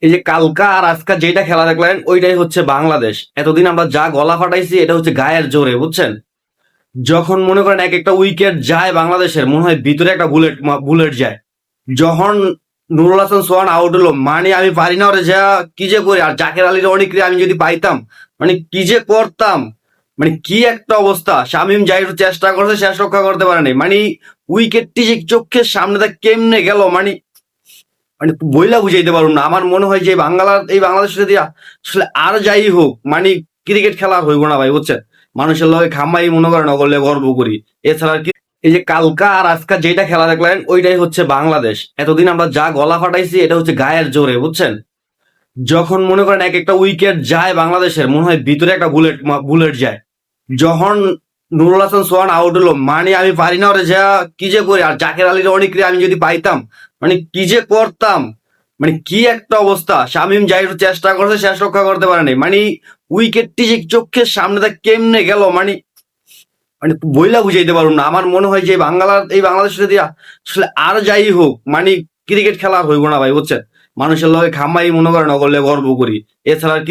এই যে কালকা আর আজকা যেটা খেলা দেখলেন ওইটাই হচ্ছে বাংলাদেশ। এতদিন আমরা যা গলা ফাটাইছি এটা হচ্ছে গায়ের জোরে, বুঝছেন? যখন মনে করেন এক একটা উইকেট যায় বাংলাদেশের, মনে হয় ভিতরে একটা বুলেট বুলেট যায়। যখন নুরুল হাসান সোহান আউট হলো, মানে আমি পারি না ওরে, যা কি যে করি। আর জাকের আলীর অনেক আমি যদি পাইতাম, মানে কি যে করতাম, মানে কি একটা অবস্থা। শামীম জাহির চেষ্টা করছে, শেষ রক্ষা করতে পারেনি। মানে উইকেটটি যে চোখের সামনে তা কেমনে গেল, মানে মানে বইলা বুঝাইতে পারুম না। আমার মনে হয় যে এই বাংলাদেশ যদি আসলে আর যাই হোক, মানে ক্রিকেট খেলা আর হইব না ভাই, বুঝছেন? মানুষের লগে খামাই মনে করেন করলে গর্ব করি, এছাড়া আর কি। এই যে কালকা আর আজকা যেটা খেলা দেখলেন ওইটাই হচ্ছে বাংলাদেশ। এতদিন আমরা যা গলা ফাটাইছি এটা হচ্ছে গায়ের জোরে, বুঝছেন? যখন মনে করেন এক একটা উইকেট যায় বাংলাদেশের, মনে হয় ভিতরে একটা বুলেট যায়। যখন নুরুল হাসান সোহান আউট হলো, মানে আমি পারি না ওরে, যা কি যে করি। আর জাকের আলীর অনেক আমি যদি পাইতাম, মানে কি যে করতাম, মানে কি একটা অবস্থা। শামীম জাহির চেষ্টা করছে, শেষ রক্ষা করতে পারেনি। মানে উইকেটটি যে চোখের সামনে তা কেমনে গেল, মানে মানে বইলা বুঝাইতে পারুম না। আমার মনে হয় যে এই বাংলাদেশ যদি আসলে আর যাই হোক, মানে ক্রিকেট খেলা আর হইব না ভাই, বুঝছেন? মানুষের লগে খামাই মনে করেন করলে গর্ব করি, এছাড়া আর কি।